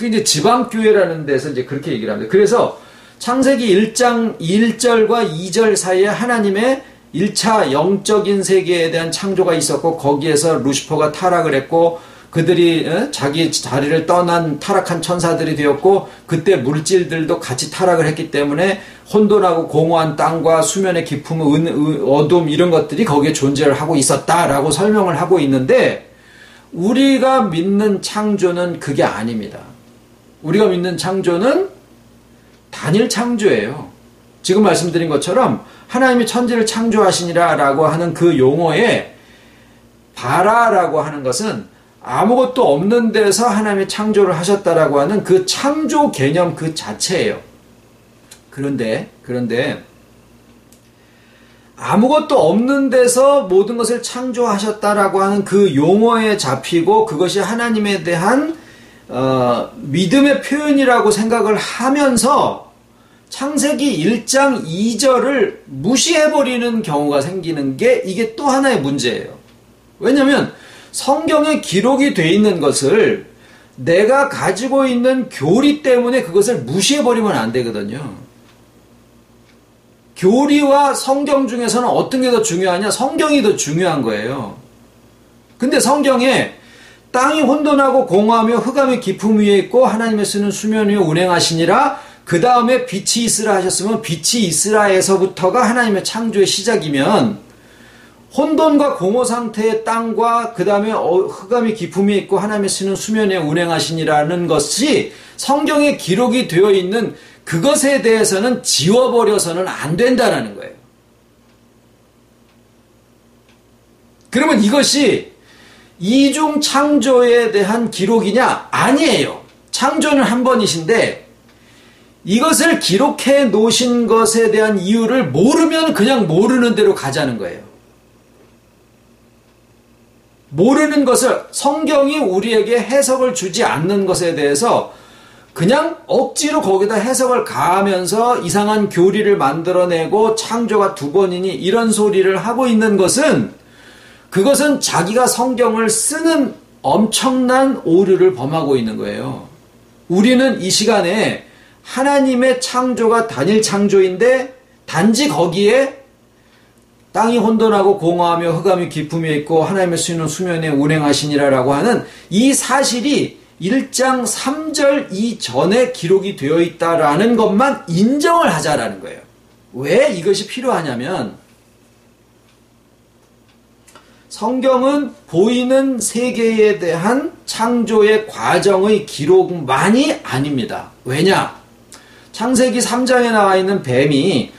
이제 지방교회라는 데서 이제 그렇게 얘기를 합니다. 그래서 창세기 1장 1절과 2절 사이에 하나님의 1차 영적인 세계에 대한 창조가 있었고 거기에서 루시퍼가 타락을 했고 그들이 자기 자리를 떠난 타락한 천사들이 되었고 그때 물질들도 같이 타락을 했기 때문에 혼돈하고 공허한 땅과 수면의 깊음, 어둠 이런 것들이 거기에 존재를 하고 있었다라고 설명을 하고 있는데 우리가 믿는 창조는 그게 아닙니다. 우리가 믿는 창조는 단일 창조예요. 지금 말씀드린 것처럼 하나님이 천지를 창조하시니라 라고 하는 그 용어에 바라라고 하는 것은 아무것도 없는 데서 하나님이 창조를 하셨다라고 하는 그 창조 개념 그 자체예요. 그런데 아무것도 없는 데서 모든 것을 창조하셨다라고 하는 그 용어에 잡히고 그것이 하나님에 대한 믿음의 표현이라고 생각을 하면서 창세기 1장 2절을 무시해버리는 경우가 생기는 게 이게 또 하나의 문제예요. 왜냐하면 성경에 기록이 되어 있는 것을 내가 가지고 있는 교리 때문에 그것을 무시해버리면 안 되거든요. 교리와 성경 중에서는 어떤 게 더 중요하냐? 성경이 더 중요한 거예요. 근데 성경에 땅이 혼돈하고 공허하며 흑암의 깊음 위에 있고 하나님의 쓰는 수면 위에 운행하시니라, 그 다음에 빛이 있으라 하셨으면 빛이 있으라에서부터가 하나님의 창조의 시작이면, 혼돈과 공허 상태의 땅과 그 다음에 흑암의 깊음 위에 있고 하나님의 쓰는 수면 위에 운행하시니라는 것이 성경에 기록이 되어 있는 그것에 대해서는 지워버려서는 안 된다라는 거예요. 그러면 이것이 이중 창조에 대한 기록이냐? 아니에요. 창조는 한 번이신데 이것을 기록해 놓으신 것에 대한 이유를 모르면 그냥 모르는 대로 가자는 거예요. 모르는 것을, 성경이 우리에게 해석을 주지 않는 것에 대해서 그냥 억지로 거기다 해석을 가하면서 이상한 교리를 만들어내고 창조가 두 번이니 이런 소리를 하고 있는 것은, 그것은 자기가 성경을 쓰는 엄청난 오류를 범하고 있는 거예요. 우리는 이 시간에 하나님의 창조가 단일 창조인데 단지 거기에 땅이 혼돈하고 공허하며 흑암이 깊음에 있고 하나님의 수는 수면에 운행하시니라라고 하는 이 사실이 1장 3절 이전에 기록이 되어 있다라는 것만 인정을 하자라는 거예요. 왜 이것이 필요하냐면, 성경은 보이는 세계에 대한 창조의 과정의 기록만이 아닙니다. 왜냐? 창세기 3장에 나와 있는 뱀이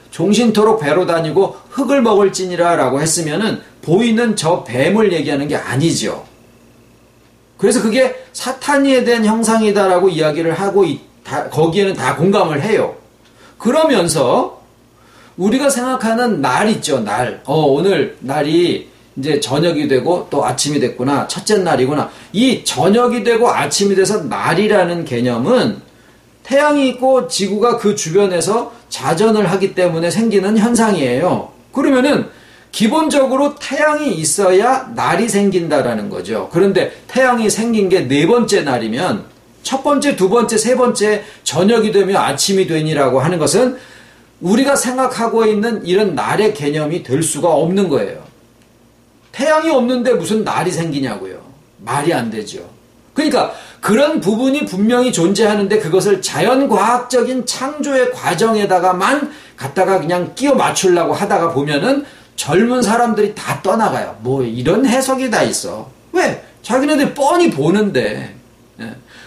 종신토록 배로 다니고 흙을 먹을지니라 라고 했으면은 보이는 저 뱀을 얘기하는 게 아니죠. 그래서 그게 사탄에 대한 형상이다라고 이야기를 하고 거기에는 다 공감을 해요. 그러면서 우리가 생각하는 날 있죠, 날. 오늘 날이 이제 저녁이 되고 또 아침이 됐구나. 첫째 날이구나. 이 저녁이 되고 아침이 돼서 날이라는 개념은 태양이 있고 지구가 그 주변에서 자전을 하기 때문에 생기는 현상이에요. 그러면은 기본적으로 태양이 있어야 날이 생긴다라는 거죠. 그런데 태양이 생긴 게 네 번째 날이면 첫 번째, 두 번째, 세 번째 저녁이 되며 아침이 되니라고 하는 것은 우리가 생각하고 있는 이런 날의 개념이 될 수가 없는 거예요. 태양이 없는데 무슨 날이 생기냐고요. 말이 안 되죠. 그러니까 그런 부분이 분명히 존재하는데 그것을 자연과학적인 창조의 과정에다가만 갖다가 그냥 끼워 맞추려고 하다가 보면은 젊은 사람들이 다 떠나가요. 뭐 이런 해석이 다 있어. 왜? 자기네들 뻔히 보는데.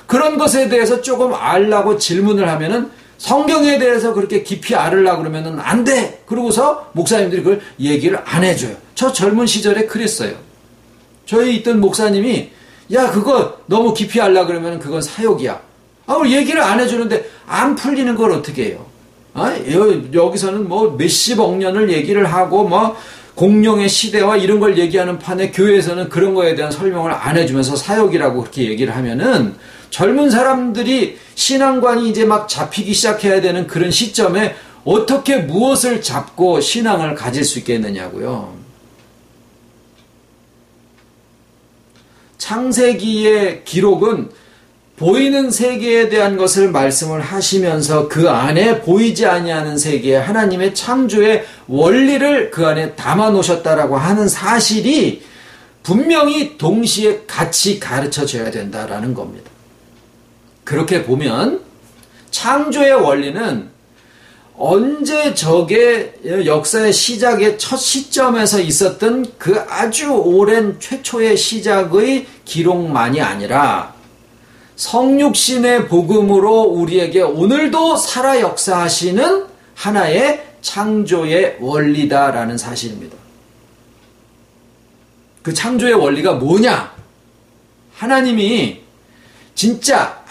그런 것에 대해서 조금 알라고 질문을 하면은 성경에 대해서 그렇게 깊이 알으려고 그러면은 안 돼. 그러고서 목사님들이 그걸 얘기를 안 해줘요. 저 젊은 시절에 그랬어요. 저희 있던 목사님이 야, 그거 너무 깊이 알라 그러면 그건 사욕이야. 얘기를 안 해주는데 안 풀리는 걸 어떻게 해요? 여기서는 뭐 몇십억 년을 얘기를 하고 뭐 공룡의 시대와 이런 걸 얘기하는 판에 교회에서는 그런 거에 대한 설명을 안 해주면서 사욕이라고 그렇게 얘기를 하면은 젊은 사람들이 신앙관이 이제 막 잡히기 시작해야 되는 그런 시점에 어떻게 무엇을 잡고 신앙을 가질 수 있겠느냐고요. 창세기의 기록은 보이는 세계에 대한 것을 말씀을 하시면서 그 안에 보이지 아니하는 세계에 하나님의 창조의 원리를 그 안에 담아 놓으셨다라고 하는 사실이 분명히 동시에 같이 가르쳐져야 된다라는 겁니다. 그렇게 보면 창조의 원리는 언제 저게 역사의 시작의 첫 시점에서 있었던 그 아주 오랜 최초의 시작의 기록만이 아니라 성육신의 복음으로 우리에게 오늘도 살아 역사하시는 하나의 창조의 원리다라는 사실입니다. 그 창조의 원리가 뭐냐? 하나님이 진짜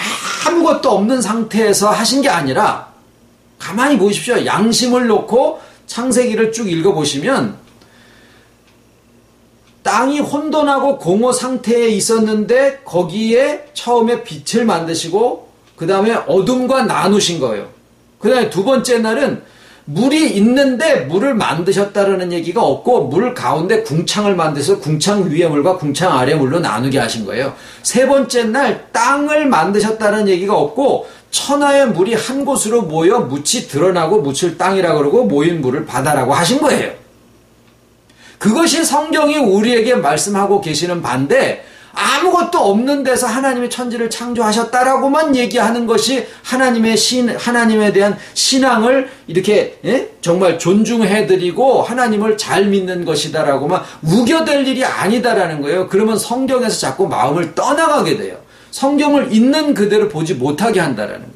아무것도 없는 상태에서 하신 게 아니라 가만히 보십시오. 양심을 놓고 창세기를 쭉 읽어보시면 땅이 혼돈하고 공허 상태에 있었는데 거기에 처음에 빛을 만드시고 그 다음에 어둠과 나누신 거예요. 그 다음에 두 번째 날은 물이 있는데 물을 만드셨다라는 얘기가 없고 물 가운데 궁창을 만드셔서 궁창 위의 물과 궁창 아래 물로 나누게 하신 거예요. 세 번째 날 땅을 만드셨다는 얘기가 없고 천하의 물이 한 곳으로 모여 묻이 드러나고 묻을 땅이라고 그러고 모인 물을 바다라고 하신 거예요. 그것이 성경이 우리에게 말씀하고 계시는 반대, 아무것도 없는 데서 하나님이 천지를 창조하셨다라고만 얘기하는 것이 하나님에 대한 신앙을 이렇게 정말 존중해드리고 하나님을 잘 믿는 것이다라고만 우겨댈 일이 아니다라는 거예요. 그러면 성경에서 자꾸 마음을 떠나가게 돼요. 성경을 있는 그대로 보지 못하게 한다라는 거예요.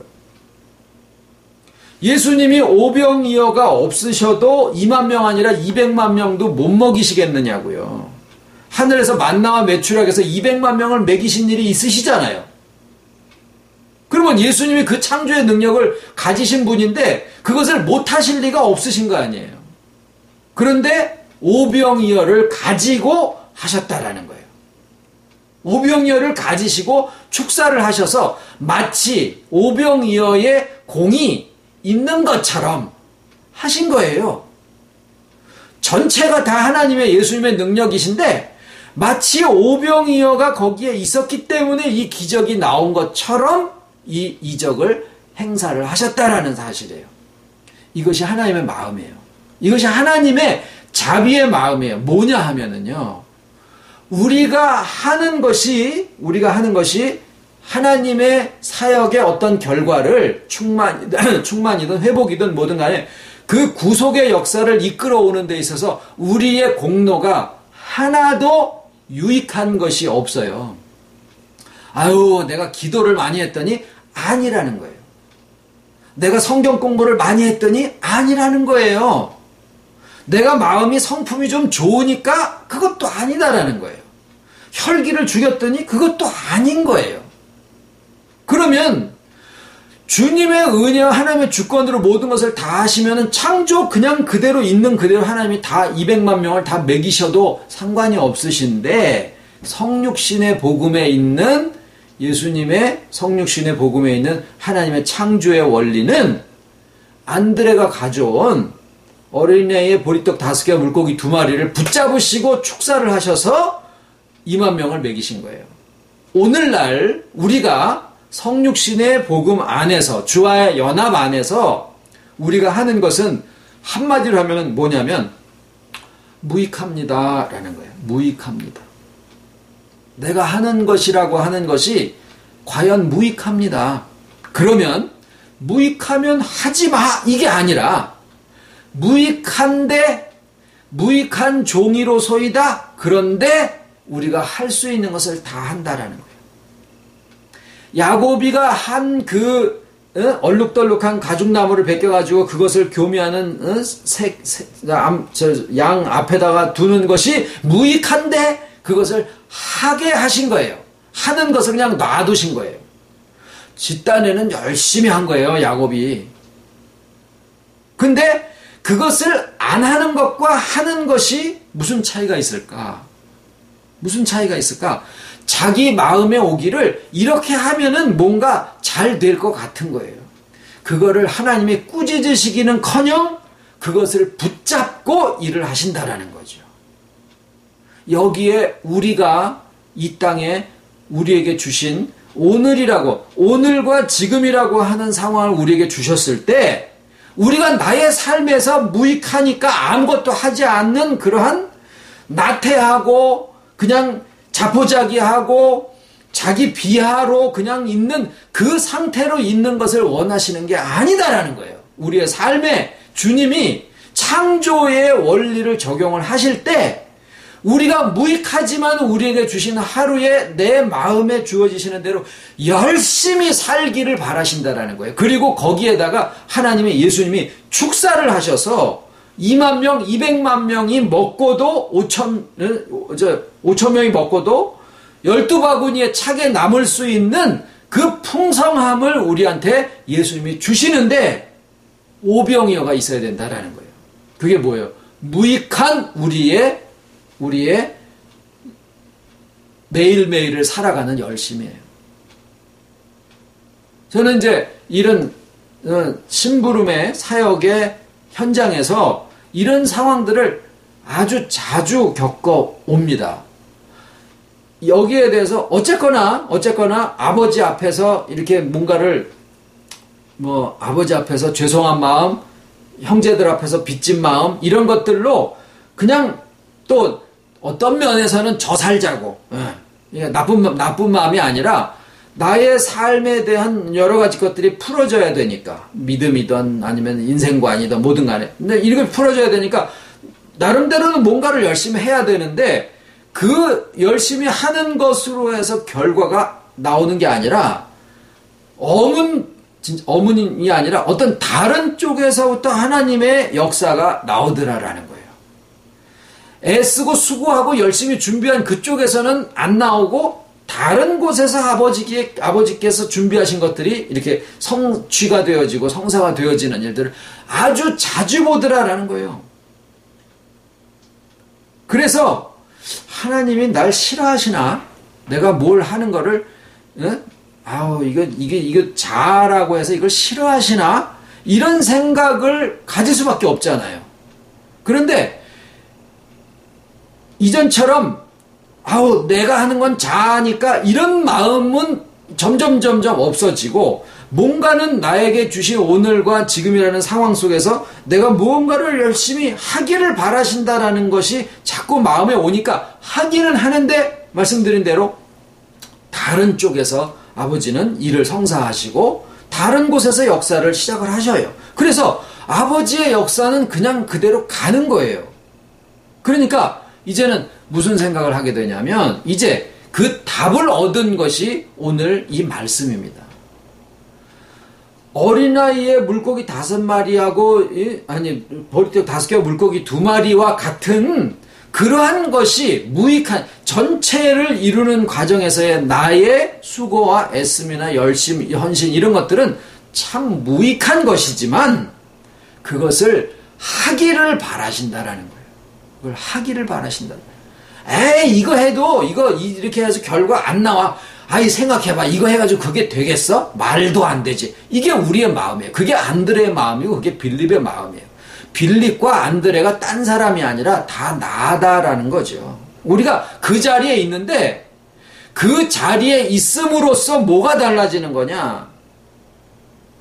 예수님이 오병이어가 없으셔도 2만 명 아니라 200만 명도 못 먹이시겠느냐고요. 하늘에서 만나와 메추라기에서 200만 명을 먹이신 일이 있으시잖아요. 그러면 예수님이 그 창조의 능력을 가지신 분인데 그것을 못하실 리가 없으신 거 아니에요. 그런데 오병이어를 가지고 하셨다라는 거예요. 오병이어를 가지시고 축사를 하셔서 마치 오병이어의 공이 있는 것처럼 하신 거예요. 전체가 다 하나님의 예수님의 능력이신데 마치 오병이어가 거기에 있었기 때문에 이 기적이 나온 것처럼 이 이적을 행사를 하셨다라는 사실이에요. 이것이 하나님의 마음이에요. 이것이 하나님의 자비의 마음이에요. 뭐냐 하면은요, 우리가 하는 것이 하나님의 사역의 어떤 결과를 충만이든 회복이든 뭐든 간에 그 구속의 역사를 이끌어오는 데 있어서 우리의 공로가 하나도 유익한 것이 없어요. 아유, 내가 기도를 많이 했더니 아니라는 거예요. 내가 성경 공부를 많이 했더니 아니라는 거예요. 내가 마음이 성품이 좀 좋으니까 그것도 아니다라는 거예요. 혈기를 죽였더니 그것도 아닌 거예요. 그러면 주님의 은혜와 하나님의 주권으로 모든 것을 다 하시면은 창조 그냥 그대로 있는 그대로 하나님이 다 200만 명을 다 먹이셔도 상관이 없으신데, 성육신의 복음에 있는 예수님의 성육신의 복음에 있는 하나님의 창조의 원리는 안드레가 가져온 어린애의 보리떡 5개 물고기 2마리를 붙잡으시고 축사를 하셔서 2만 명을 먹이신 거예요. 오늘날 우리가 성육신의 복음 안에서, 주와의 연합 안에서 우리가 하는 것은 한마디로 하면 뭐냐면 무익합니다 라는 거예요. 무익합니다. 내가 하는 것이라고 하는 것이 과연 무익합니다. 그러면 무익하면 하지 마, 이게 아니라 무익한데 무익한 종이로소이다. 그런데 우리가 할 수 있는 것을 다 한다라는 거예요. 야고비가 한 그 얼룩덜룩한 가죽나무를 벗겨가지고 그것을 교미하는 양 앞에다가 두는 것이 무익한데 그것을 하게 하신 거예요. 하는 것을 그냥 놔두신 거예요. 집단에는 열심히 한 거예요, 야곱이. 근데 그것을 안 하는 것과 하는 것이 무슨 차이가 있을까? 무슨 차이가 있을까? 자기 마음에 오기를 이렇게 하면은 뭔가 잘 될 것 같은 거예요. 그거를 하나님이 꾸짖으시기는커녕 그것을 붙잡고 일을 하신다라는 거죠. 여기에 우리가 이 땅에 우리에게 주신 오늘과 지금이라고 하는 상황을 우리에게 주셨을 때, 우리가 나의 삶에서 무익하니까 아무것도 하지 않는 그러한 나태하고 그냥 자포자기하고 자기 비하로 그냥 있는 그 상태로 있는 것을 원하시는 게 아니다라는 거예요. 우리의 삶에 주님이 창조의 원리를 적용을 하실 때 우리가 무익하지만 우리에게 주신 하루에 내 마음에 주어지시는 대로 열심히 살기를 바라신다라는 거예요. 그리고 거기에다가 하나님의 예수님이 축사를 하셔서 2만 명, 200만 명이 먹고도 5천 명이 먹고도 12바구니에 차게 남을 수 있는 그 풍성함을 우리한테 예수님이 주시는데 오병이어가 있어야 된다라는 거예요. 그게 뭐예요? 무익한 우리의 매일매일을 살아가는 열심이에요. 저는 이제 이런 심부름의 사역의 현장에서 이런 상황들을 아주 자주 겪어옵니다. 여기에 대해서 어쨌거나 아버지 앞에서 이렇게 뭔가를 아버지 앞에서 죄송한 마음, 형제들 앞에서 빚진 마음, 이런 것들로 그냥 또 어떤 면에서는 저 살자고, 나쁜 마음이 아니라 나의 삶에 대한 여러 가지 것들이 풀어져야 되니까, 믿음이든 아니면 인생관이든 뭐든 간에, 근데 이렇게 풀어져야 되니까 나름대로는 뭔가를 열심히 해야 되는데, 그 열심히 하는 것으로 해서 결과가 나오는 게 아니라 어문이 아니라 어떤 다른 쪽에서부터 하나님의 역사가 나오더라라는 거예요. 애쓰고 수고하고 열심히 준비한 그쪽에서는 안 나오고, 다른 곳에서 아버지께서 준비하신 것들이 이렇게 성취가 되어지고 성사가 되어지는 일들을 아주 자주 보더라라는 거예요. 그래서 하나님이 날 싫어하시나? 내가 뭘 하는 거를, 이거 자라고 해서 이걸 싫어하시나? 이런 생각을 가질 수밖에 없잖아요. 그런데 이전처럼 내가 하는 건 자아니까 이런 마음은 점점 없어지고, 뭔가는 나에게 주신 오늘과 지금이라는 상황 속에서 내가 무언가를 열심히 하기를 바라신다라는 것이 자꾸 마음에 오니까 하기는 하는데, 말씀드린 대로 다른 쪽에서 아버지는 일을 성사하시고 다른 곳에서 역사를 시작을 하셔요. 그래서 아버지의 역사는 그냥 그대로 가는 거예요. 그러니까 이제는 무슨 생각을 하게 되냐면, 이제 그 답을 얻은 것이 오늘 이 말씀입니다. 어린아이의 물고기 5마리하고 보리떡 5개와 물고기 2마리와 같은 그러한 것이 무익한, 전체를 이루는 과정에서의 나의 수고와 애씀이나 열심, 헌신, 이런 것들은 참 무익한 것이지만 그것을 하기를 바라신다라는 거예요. 그걸 하기를 바라신다. 이거 해도 이렇게 해서 결과 안 나와. 생각해봐. 이거 해가지고 그게 되겠어? 말도 안 되지. 이게 우리의 마음이에요. 그게 안드레의 마음이고 그게 빌립의 마음이에요. 빌립과 안드레가 딴 사람이 아니라 다 나다라는 거죠. 우리가 그 자리에 있는데, 그 자리에 있음으로써 뭐가 달라지는 거냐?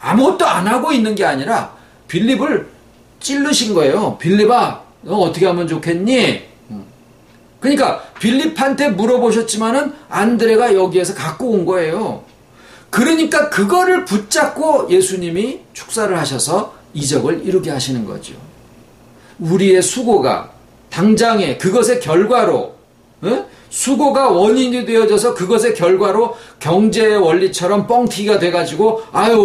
아무것도 안 하고 있는 게 아니라 빌립을 찌르신 거예요. 빌립아, 너 어떻게 하면 좋겠니? 그러니까 빌립한테 물어보셨지만은 안드레가 여기에서 갖고 온 거예요. 그러니까 그거를 붙잡고 예수님이 축사를 하셔서 이적을 이루게 하시는 거죠. 우리의 수고가 당장에 그것의 결과로, 수고가 원인이 되어져서 그것의 결과로 경제의 원리처럼 뻥튀기가 돼가지고,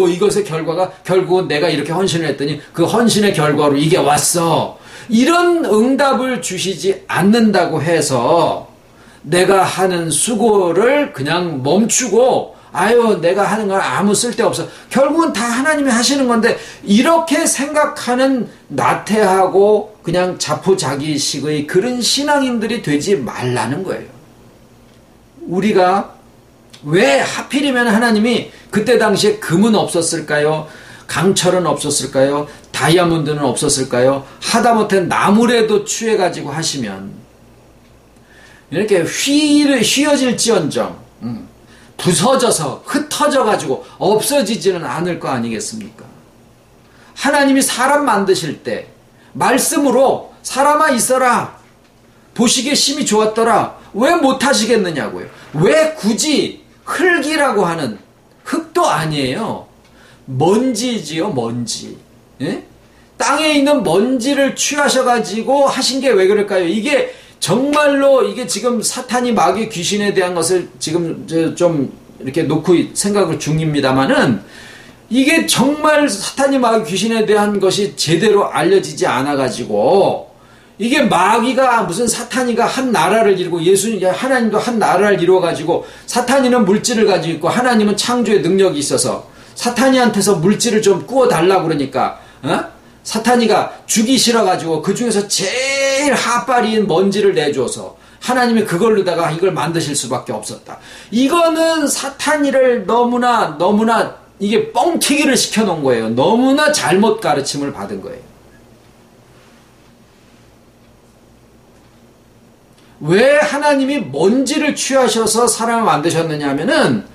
이것의 결과가 결국은 내가 이렇게 헌신을 했더니 그 헌신의 결과로 이게 왔어. 이런 응답을 주시지 않는다고 해서 내가 하는 수고를 그냥 멈추고, 내가 하는 건 아무 쓸데없어. 결국은 다 하나님이 하시는 건데, 이렇게 생각하는 나태하고 그냥 자포자기식의 그런 신앙인들이 되지 말라는 거예요. 우리가 왜 하필이면 하나님이 그때 당시에 금은 없었을까요? 강철은 없었을까요? 다이아몬드는 없었을까요? 하다못해 나무라도 취해가지고 하시면 이렇게 휘어질지언정 부서져서 흩어져가지고 없어지지는 않을 거 아니겠습니까? 하나님이 사람 만드실 때 말씀으로 사람아 있어라, 보시기에 심히 좋았더라, 왜 못하시겠느냐고요. 왜 굳이 흙이라고 하는, 흙도 아니에요, 먼지지요, 먼지. 땅에 있는 먼지를 취하셔가지고 하신 게 왜 그럴까요? 이게 정말로, 이게 지금 사탄이 마귀 귀신에 대한 것을 지금 좀 이렇게 놓고 생각을 중입니다만은, 이게 정말 사탄이 마귀 귀신에 대한 것이 제대로 알려지지 않아가지고, 이게 마귀가 무슨 사탄이가 한 나라를 이루고 하나님도 한 나라를 이루어가지고, 사탄이는 물질을 가지고 있고 하나님은 창조의 능력이 있어서 사탄이한테서 물질을 좀 구워달라고 그러니까, 사탄이가 주기 싫어가지고 그 중에서 제일 하빠리인 먼지를 내줘서 하나님이 그걸로다가 이걸 만드실 수밖에 없었다. 이거는 사탄이를 너무나 이게 뻥튀기를 시켜놓은 거예요. 너무나 잘못 가르침을 받은 거예요. 왜 하나님이 먼지를 취하셔서 사람을 만드셨느냐 하면은,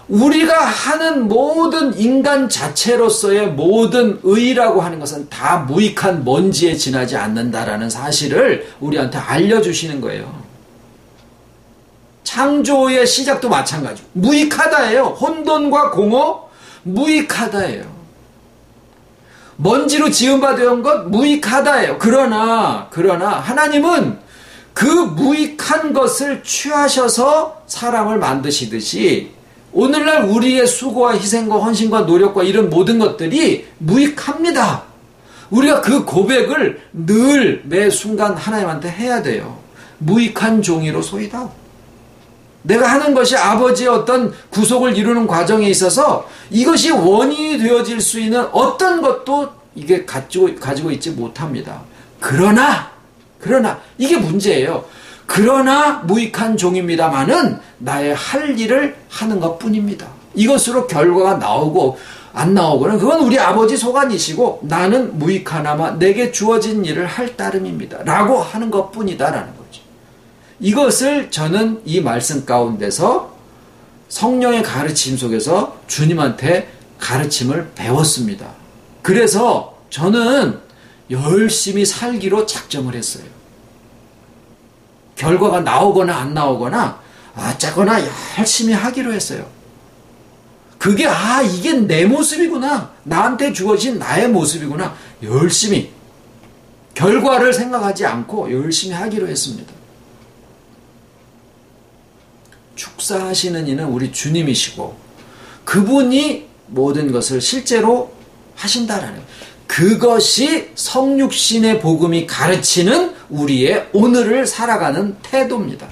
우리가 하는 모든 인간 자체로서의 모든 의라고 하는 것은 다 무익한 먼지에 지나지 않는다라는 사실을 우리한테 알려주시는 거예요. 창조의 시작도 마찬가지고 무익하다예요. 혼돈과 공허 무익하다예요. 먼지로 지음받은 것 무익하다예요. 그러나 하나님은 그 무익한 것을 취하셔서 사람을 만드시듯이 오늘날 우리의 수고와 희생과 헌신과 노력과 이런 모든 것들이 무익합니다. 우리가 그 고백을 늘 매 순간 하나님한테 해야 돼요. 무익한 종이로소이다. 내가 하는 것이 아버지의 어떤 구속을 이루는 과정에 있어서 이것이 원인이 되어질 수 있는 어떤 것도 이게 가지고 있지 못합니다. 그러나 이게 문제예요. 그러나 무익한 종입니다마는 나의 할 일을 하는 것 뿐입니다. 이것으로 결과가 나오고 안 나오고는 그건 우리 아버지 소관이시고 나는 무익하나마 내게 주어진 일을 할 따름입니다. 라고 하는 것 뿐이다라는 거죠. 이것을 저는 이 말씀 가운데서 성령의 가르침 속에서 주님한테 가르침을 배웠습니다. 그래서 저는 열심히 살기로 작정을 했어요. 결과가 나오거나 안 나오거나 어쩌거나 열심히 하기로 했어요. 그게 이게 내 모습이구나. 나한테 주어진 나의 모습이구나. 열심히 결과를 생각하지 않고 열심히 하기로 했습니다. 축사하시는 이는 우리 주님이시고 그분이 모든 것을 실제로 하신다라는 거예요. 그것이 성육신의 복음이 가르치는 우리의 오늘을 살아가는 태도입니다.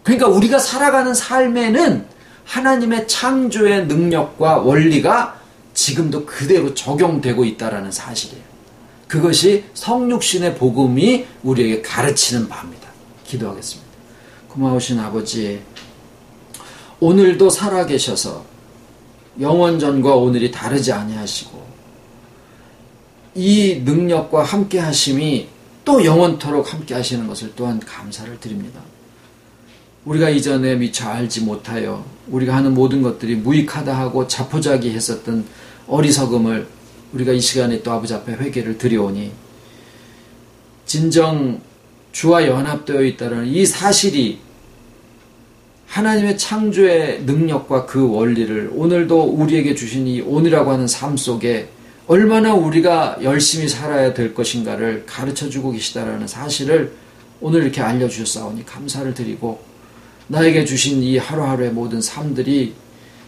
그러니까 우리가 살아가는 삶에는 하나님의 창조의 능력과 원리가 지금도 그대로 적용되고 있다는 사실이에요. 그것이 성육신의 복음이 우리에게 가르치는 바입니다. 기도하겠습니다. 고마우신 아버지, 오늘도 살아계셔서 영원전과 오늘이 다르지 아니하시고 이 능력과 함께 하심이 또 영원토록 함께 하시는 것을 또한 감사를 드립니다. 우리가 이전에 미처 알지 못하여 우리가 하는 모든 것들이 무익하다 하고 자포자기 했었던 어리석음을 우리가 이 시간에 또 아버지 앞에 회개를 드려오니 진정 주와 연합되어 있다는 이 사실이 하나님의 창조의 능력과 그 원리를 오늘도 우리에게 주신 이 오늘이라고 하는 삶 속에 얼마나 우리가 열심히 살아야 될 것인가를 가르쳐주고 계시다라는 사실을 오늘 이렇게 알려주셨사오니 감사를 드리고 나에게 주신 이 하루하루의 모든 삶들이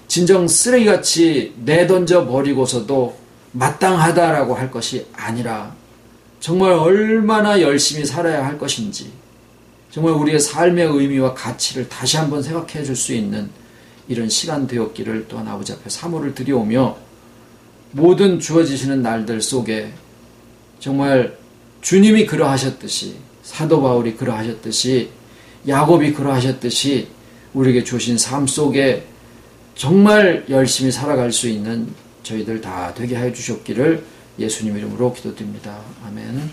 진정 쓰레기같이 내던져 버리고서도 마땅하다라고 할 것이 아니라 정말 얼마나 열심히 살아야 할 것인지 정말 우리의 삶의 의미와 가치를 다시 한번 생각해 줄 수 있는 이런 시간 되었기를 또한 아버지 앞에 사모를 드리오며 모든 주어지시는 날들 속에 정말 주님이 그러하셨듯이 사도 바울이 그러하셨듯이 야곱이 그러하셨듯이 우리에게 주신 삶 속에 정말 열심히 살아갈 수 있는 저희들 다 되게 해 주셨기를 예수님 이름으로 기도드립니다. 아멘.